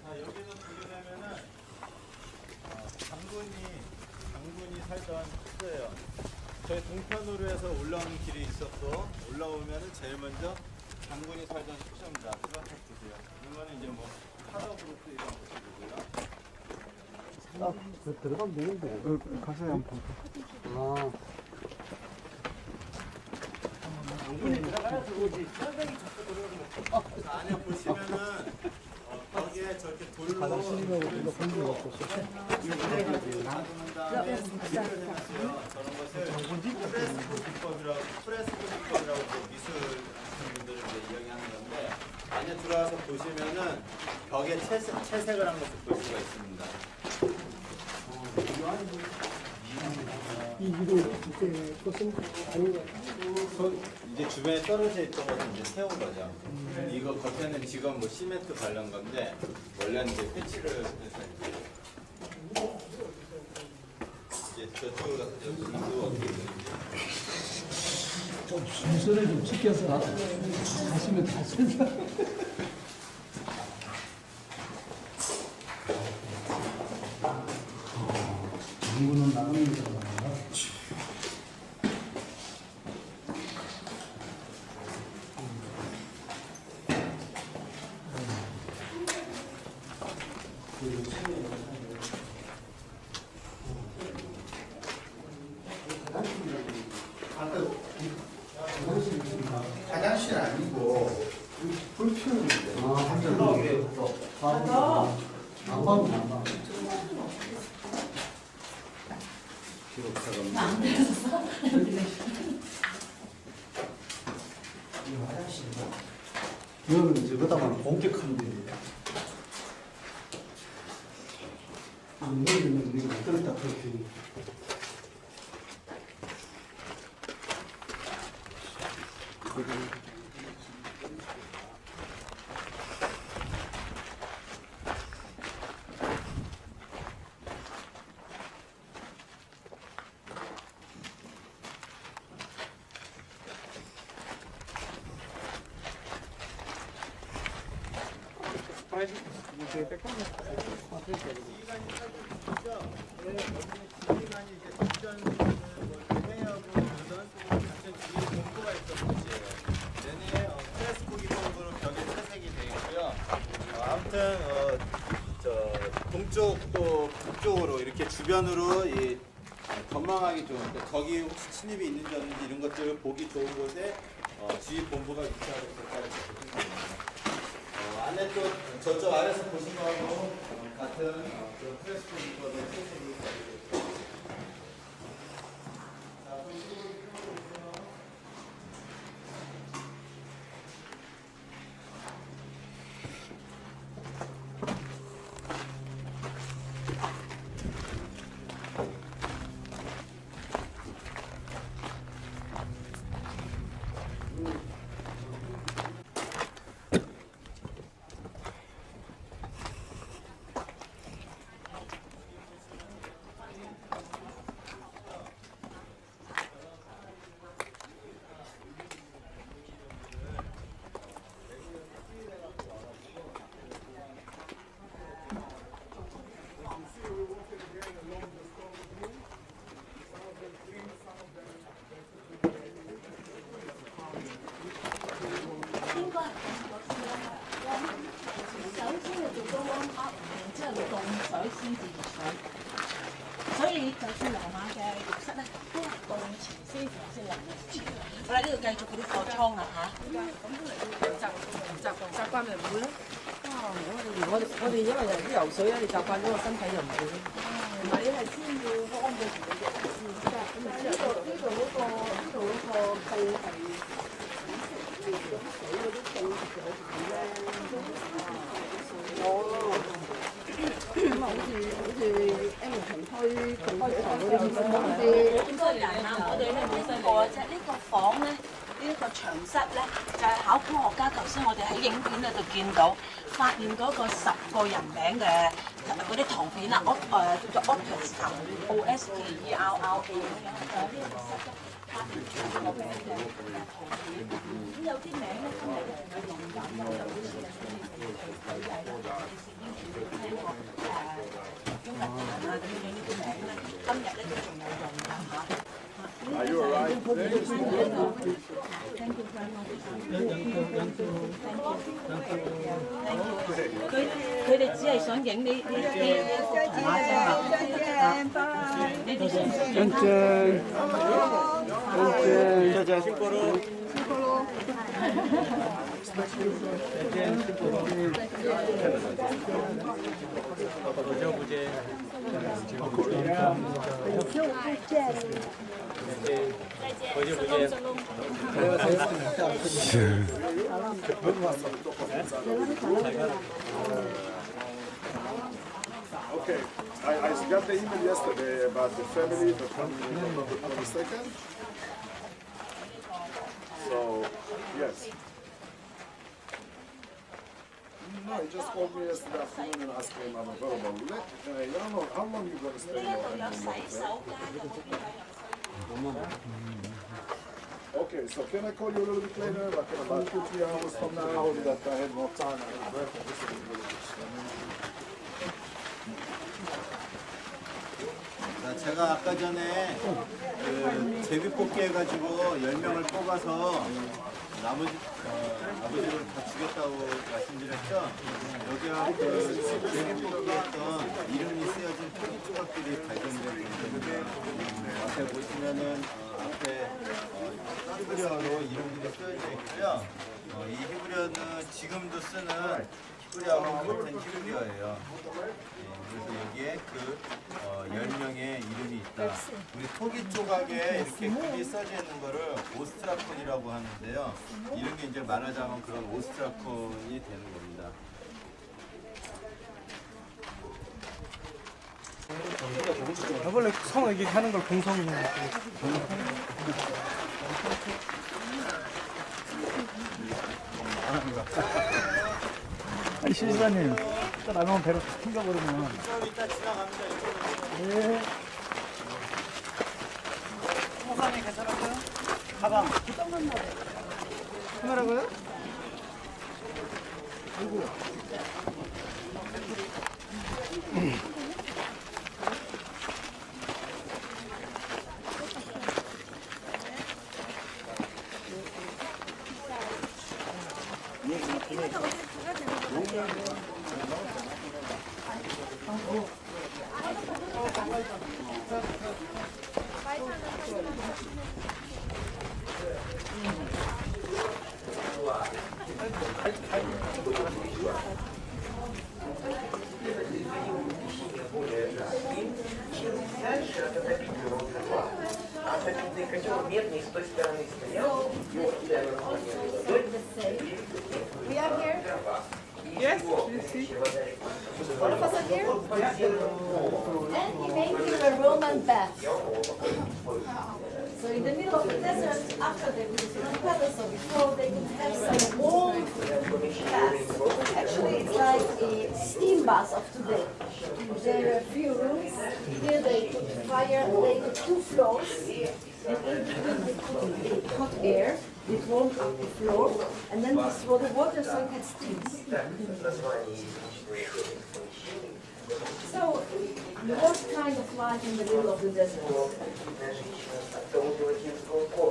자, 여기서 보게 되면은 장군이 살던 숙소예요. 저희 동편으로 해서 올라오는 길이 있었고 올라오면은 제일 먼저 장군이 살던 숙소입니다. 들어가서 보세요. 이거는 이제 뭐 파더그룹도 이런 모습이고요. 들어가면 되는데. 가서 한번 볼까? 안에 보시면은 거기에 저렇게 돌로 저런 것을 프레스코기법이라고 미술 분들을 이제 이야기하는 건데 안에 들어와서 보시면은 벽에 채색을 한 것을 볼 수가 있습니다. 이제 주변에 떨어져 있던 것을 이제 세운 거죠. 이거 겉에는 지금 뭐 시멘트 바른 건데 원래는 이제 패치를 해서 이제 저쪽으로 가서 이제 어떻게 되는지. 좀 순서를 좀 지켜서 하시면 다 순서. 당구는 나가는 거잖아. 화장실 아니고 불 피우는데. 이거는 저거다가 공격하면 됩니다. 너희는 우리가 어떨다 그렇게. 아무튼 저 동쪽 또 북쪽으로 이렇게 주변으로 이 전망하기 좋은 그러니까 저기 혹시 침입이 있는지 없는지 이런 것들을 보기 좋은 곳에 지휘 본부가 위치하고 있다고 보시면 됩니다. 안에 또 저쪽 아래서 보신 거하고 같은 그런 프레스코 기법의 채색이 가지고 있습니다. 자, 보시고所以就算羅馬嘅浴室咧，都係到前先淋嘅前。我哋呢度繼續嗰啲貨倉啊嚇。習慣咪唔會咯。我哋因為啲游水咧，你習慣咗個身體就唔會。唔係，你係先要安嘅時嘅先。咁啊，呢度嗰個布係水嗰啲布有限咧。咁啊，好似 M 城區同開台嗰啲咁樣啲。咁多人啊！我哋咧冇試過啫。呢個房咧，呢個牆室咧，就係考古學家頭先我哋喺影片嗰度見到，發現嗰個10個人名嘅嗰啲圖片啊，叫做 Osterra，O-S-T-E-R-R-A 咁樣。就係呢個室咧，發現10個名嘅圖片。咁有啲名咧，今日咧仲有用緊嘅，就好似佢係啦，聽過中文啊咁樣呢啲名咧，今日咧都仲有用㗎嚇。Are you alright? Thank you very much. Thank you. 佢哋只係想影呢啲馬啫嘛。呢啲先。짠짠. Okay, I got the email yesterday about the family that coming on the 22nd. So, yes. No, he just called me yesterday afternoon and asked me if I'm available. I don't know, how long you going to stay here? Okay, so can I call you a little bit later, like in about 2-3 hours from now, that I have more time? I have breakfast. 자, 제가 아까 전에 그 제비뽑기 해가지고 10명을 뽑아서 나머지 아버지를 다 주겠다고 말씀드렸죠. 여기가 그 제비뽑기 했던 이름이 쓰여진 토기 조각들이 발견된 곳인데 앞에 보시면은 앞에 히브리어로 이름들이 쓰여져 있고요. 이 히브리어는 지금도 쓰는 히브리어하고 같은 히브리어예요. 그래서 여기에 그 10명의 이름이 있다. 우리 토기 조각에 이렇게 글이 써져 있는 거를 오스트라콘이라고 하는데요. 이런 게 이제 말하자면 그런 오스트라콘이 되는 겁니다. 원래 성 여기 하는 걸 공성이라고. 아니 실사님, 또 라면 배로 튕겨버리면. 이따 지나갑니다. 네. 호감이 괜찮았어요? 가방. 카메라고요? 아이고. We are here. Yes, you see. All of us are here. And he made here a Roman bath. So in the middle of the desert, after they built the palace or before, they could have some warm bath. Actually, it's like a steam bath of today. There are a few rooms. Here they put fire, they put 2 floors. And in between they put hot air. It warmed up the floor, and then this for the water so it had steams. So, what kind of life in the middle of the desert?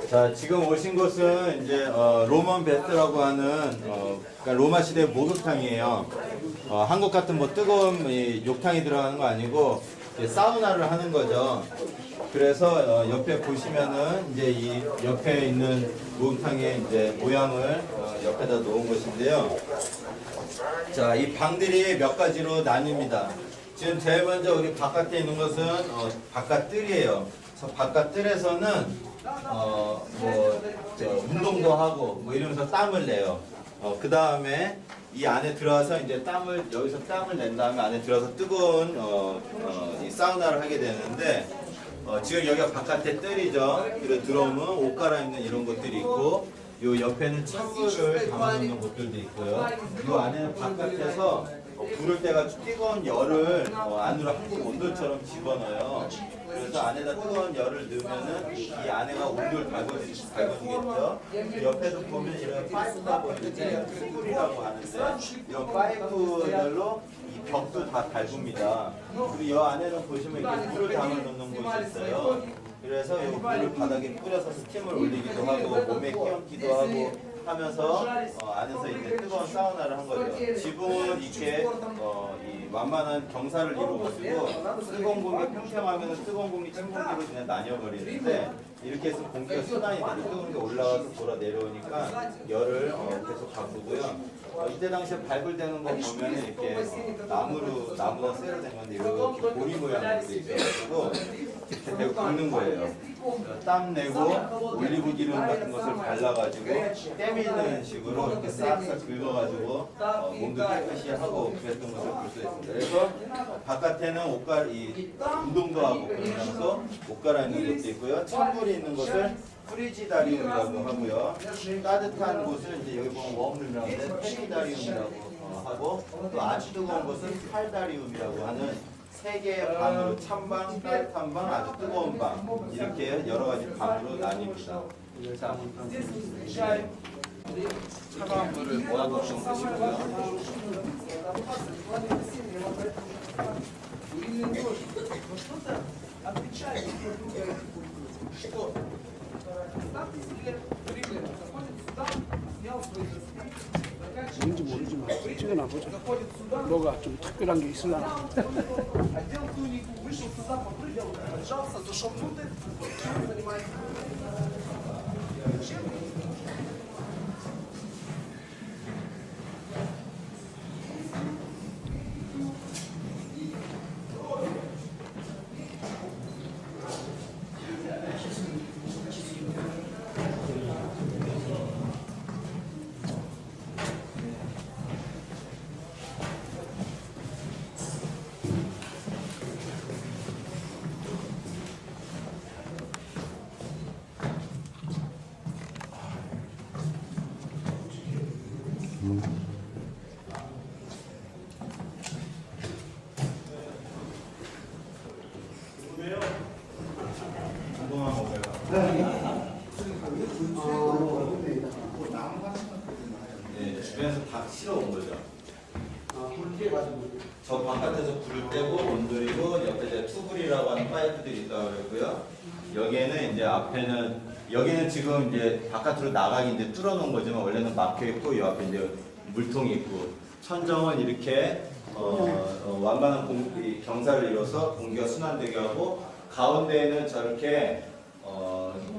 자, 지금 오신 곳은 이제 로만 베스라고 하는 그러니까 로마 시대 목욕탕이에요. 한국 같은 뭐 뜨거운 욕탕이 들어가는 거 아니고 이제 사우나를 하는 거죠. 그래서 옆에 보시면은 이제 이 옆에 있는 목욕탕의 이제 모양을 옆에다 놓은 것인데요. 자, 이 방들이 몇 가지로 나뉩니다. 지금 제일 먼저 우리 바깥에 있는 것은 바깥 뜰이에요. 그래서 바깥 뜰에서는 운동도 하고 뭐 이러면서 땀을 내요. 그 다음에 이 안에 들어와서 이제 여기서 땀을 낸 다음에 안에 들어서 뜨거운 이 사우나를 하게 되는데 지금 여기가 바깥에 뜰이죠. 그리고 들어오면 옷 갈아입는 이런 것들이 있고 요 옆에는 찬물을 담아놓는 곳들도 있고요. 요 안에는 바깥에서 부를 때가 뜨거운 열을 안으로 한국 온돌처럼 집어넣어요. 그래서 안에다 뜨거운 열을 넣으면은 이 안에가 온돌 달궈지겠죠. 옆에도 보면 이런 파이프가 보이는데 스쿨이라고 하는데 이런 파이프들로 이 벽도 다 달굽니다. 그리고 이 안에는 보시면 이렇게 물을 담아놓는 곳이 있어요. 그래서 이 물을 바닥에 뿌려서 스팀을 올리기도 하고 몸에 끼얹기도 하고 하면서 안에서 이제 뜨거운 사우나를 한 거죠. 지붕은 이렇게 이 완만한 경사를 이루어가지고 뜨거운 공기 평평하면 뜨거운 공기, 찬 공기로 그냥 나뉘어버리는데 이렇게 해서 공기가 순환이 되고 뜨거운 게 올라와서 돌아 내려오니까 열을 계속 바꾸고요. 이때 당시에 발굴되는 거 보면 이렇게 나무나 쇠로 된 건데 이렇게 보리 모양으로 돼 있어가지고 이렇게 대고 긁는 거예요. 땀 내고 올리브 기름 같은 것을 발라가지고 때미는 식으로 이렇게 싹싹 긁어가지고 몸도 깨끗이 하고 그랬던 것을 볼 수 있습니다. 그래서 바깥에는 운동도 하고 그러면서 옷 갈아입는 것도 있고요. 찬물이 있는 것을 프리지다리움이라고 하고요. 따뜻한 곳은 이제 여기 보면 웜룸이라고 페리다리움이라고 하고 또 아주 뜨거운 것은 칼다리움이라고 하는 세 개의 방으로 찬방, 따뜻한 방, 아주 뜨거운 방 이렇게 여러 가지 방으로 나뉩니다. 자, 차가운 물을 원하는 좀 쓰시고요. 뭔지 모르지만 찍어놔 보자. 뭐가 좀 특별한 게 있으려나. 네, 주변에서 다 실어온 거죠. 저 바깥에서 불을 떼고 온돌이고 옆에 이제 투불이라고 하는 파이프들이 있다고 그랬고요. 여기에는 이제 앞에는 여기는 지금 이제 바깥으로 나가기 이제 뚫어놓은 거지만 원래는 막혀 있고 이 앞에 이제 물통이 있고 천정은 이렇게 완만한 경사를 이뤄서 공기가 순환되게 하고 가운데에는 저렇게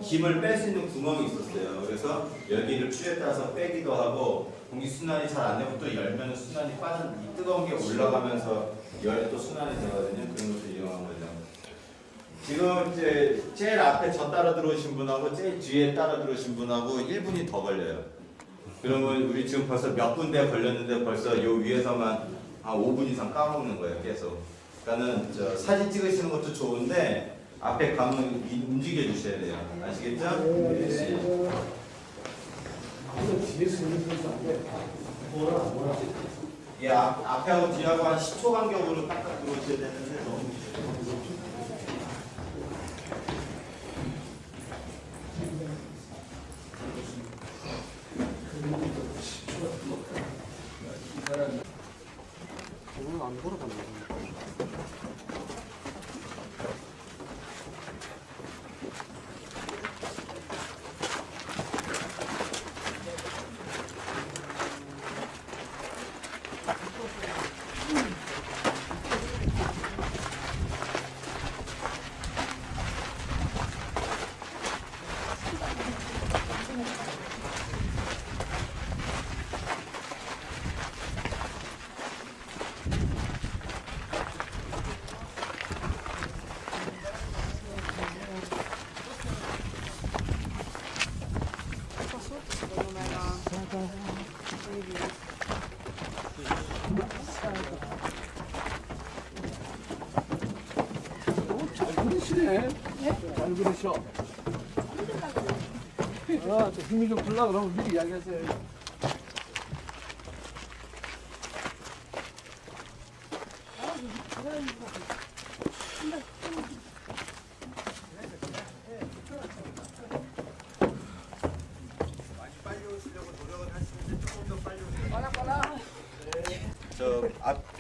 힘을 뺄 수 있는 구멍이 있었어요. 그래서 열기를 추에 따라서 빼기도 하고 공기 순환이 잘 안 되면 또 열면 순환이 이 뜨거운 게 올라가면서 열이 또 순환이 되거든요. 그런 것을 이용한 거죠. 지금 이제 제일 앞에 저 따라 들어오신 분하고 제일 뒤에 따라 들어오신 분하고 1분이 더 걸려요. 그러면 우리 지금 벌써 몇 군데 걸렸는데 벌써 요 위에서만 한 5분 이상 까먹는 거예요. 계속. 그러니까는 사진 찍으시는 것도 좋은데 앞에 가면 움직여 주셔야 돼요. 아시겠죠? 네. 예, 앞에하고 뒤하고 한 10초 간격으로 딱딱 들어오셔야 되는데 너무 오늘 안 보러 갔나? 잘 그리시네. 잘 그리셔. 또 힘이 좀 들라 그러면 미리 이야기하세요.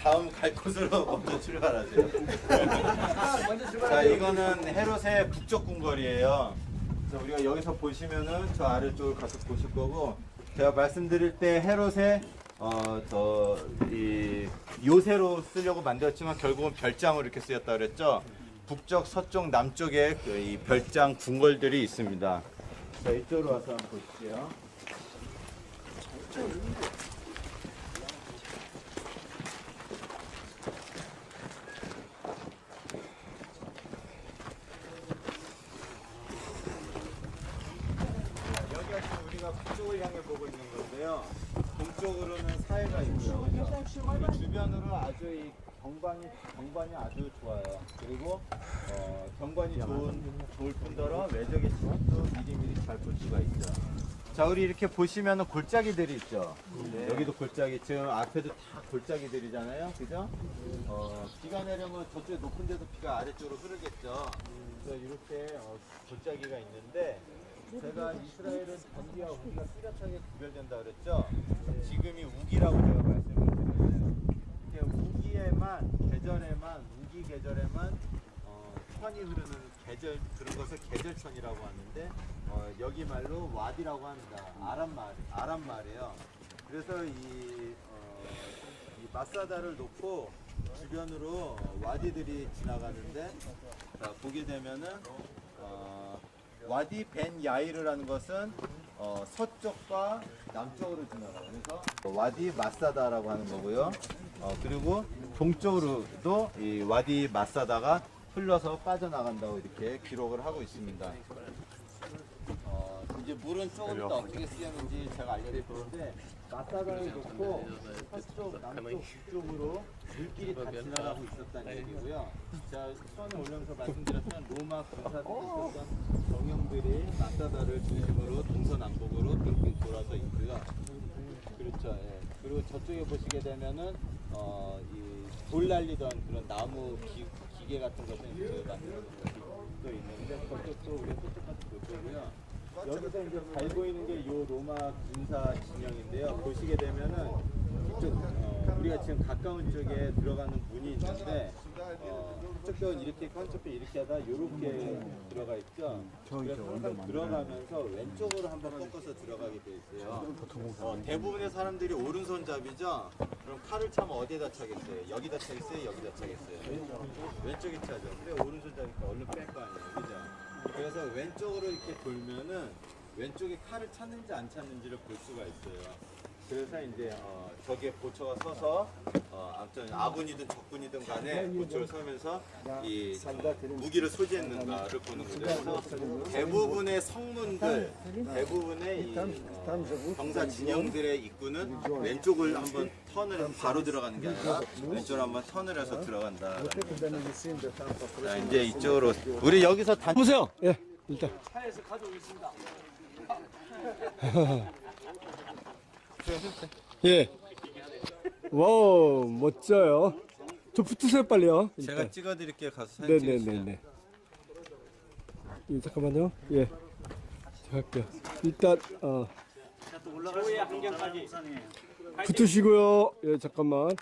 다음 갈 곳으로 먼저 출발하세요. 자, 이거는 헤롯의 북쪽 궁궐이에요. 그래서 우리가 여기서 보시면은 저 아래쪽을 가서 보실 거고, 제가 말씀드릴 때 헤롯의 이 요새로 쓰려고 만들었지만 결국은 별장으로 이렇게 쓰였다 그랬죠. 북쪽, 서쪽, 남쪽에 이 별장 궁궐들이 있습니다. 자, 이쪽으로 와서 한번 보시죠. 여기가 지금 우리가 북쪽을 향해 보고 있는 건데요. 동쪽으로는 사해가 있고요. 그리고 주변으로 아주 이 경관이 아주 좋아요. 그리고 경관이 좋을 뿐더러 외적의 시선도 미리미리 잘 볼 수가 있죠. 자, 우리 이렇게 보시면은 골짜기들이 있죠. 여기도 골짜기, 지금 앞에도 다 골짜기들이잖아요. 그죠? 비가 내려면 저쪽에 높은 데서 비가 아래쪽으로 흐르겠죠. 그래서 이렇게 골짜기가 있는데, 제가 이스라엘은 단기와 우기가 뚜렷하게 구별된다 그랬죠. 지금이 우기라고 제가 말씀을 드렸어요. 이렇게 우기에만, 계절에만, 우기 계절에만 천이 흐르는 계절, 그런 것을 계절천이라고 하는데, 여기 말로 와디라고 합니다. 아람 말이에요. 그래서 이 마사다를 놓고 주변으로 와디들이 지나가는데, 자, 보게 되면은 와디 벤 야이르라는 것은 서쪽과 남쪽으로 지나가요. 그래서 와디 마사다라고 하는 거고요. 그리고 동쪽으로도 이 와디 마사다가 흘러서 빠져나간다고 이렇게 기록을 하고 있습니다. 이제 물은 조금 더 어떻게 쓰였는지 제가 알려드릴 텐데, 마사다를 놓고 서쪽, 남쪽, 북쪽으로 물길이 다 지나가고 있었다는 얘기고요. 제가 처음에 올려면서 말씀드렸던 로마 군사들이 있었던 정형들이 마사다를 중심으로 동서남북으로 빙빙 돌아서 있고요. 그렇죠. 예. 그리고 저쪽에 보시게 되면은 이 돌 날리던 그런 나무 기계 같은 것은 이제 만드는 것도 있는데, 저쪽도 우리 저쪽 같은 그쪽이고요. 여기서 이제 잘 보이는 게 요 로마 군사 진영인데요. 보시게 되면은 이쪽 우리가 지금 가까운 쪽에 들어가는 문이 있는데, 이쪽도 이렇게 컨셉에 이렇게 하다 이렇게 들어가 있죠. 그래서 항상 들어가면서 왼쪽으로 한번 꺾어서 들어가게 돼 있어요. 대부분의 사람들이 오른손잡이죠. 그럼 칼을 차면 어디에다 차겠어요? 여기다 차겠어요? 여기다 차겠어요? 왼쪽에 차죠. 근데 오른손잡이니까 얼른 뺄 거 아니에요, 그죠? 그래서 왼쪽으로 이렇게 돌면은 왼쪽에 칼을 찾는지 안 찾는지를 볼 수가 있어요. 그래서 이제 저기에 보초가 서서 아무튼 아군이든 적군이든 간에 보초를 서면서 이 무기를 소지했는가를 보는 거죠. 그래서 대부분의 성문들, 대부분의 이 병사 진영들의 입구는 왼쪽을 한번 턴을 바로 들어가는 게 아니라 왼쪽으로 한번 턴을 해서 들어간다. 자, 이제 이쪽으로 우리 여기서 보세요. 예, 일단. 차에서 가져오겠습니다. 예. 와우, 멋져요. 저 붙으세요, 빨리요. 일단. 제가 찍어드릴게요. 가서 사진 찍으세요. 네네네네. 예, 잠깐만요. 예. 제가 할게요. 일단, 붙으시고요. 예, 잠깐만.